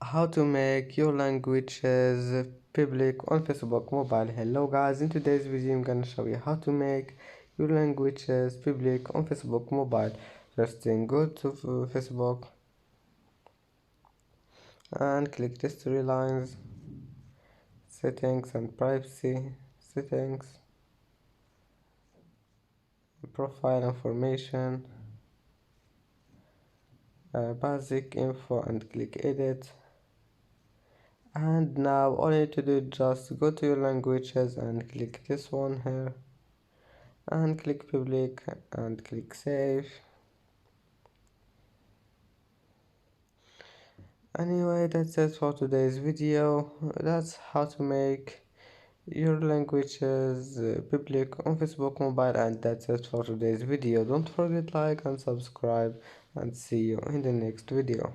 How to make your languages public on Facebook mobile. Hello guys, in today's video I'm gonna show you how to make your languages public on Facebook mobile. First thing, go to Facebook and click history lines, settings and privacy settings, profile information, basic info, and click edit. And now all you need to do is just go to your languages and click this one here and click public and click save. Anyway, that's it for today's video. That's how to make your languages public on Facebook mobile, and that's it for today's video. Don't forget like and subscribe, and see you in the next video.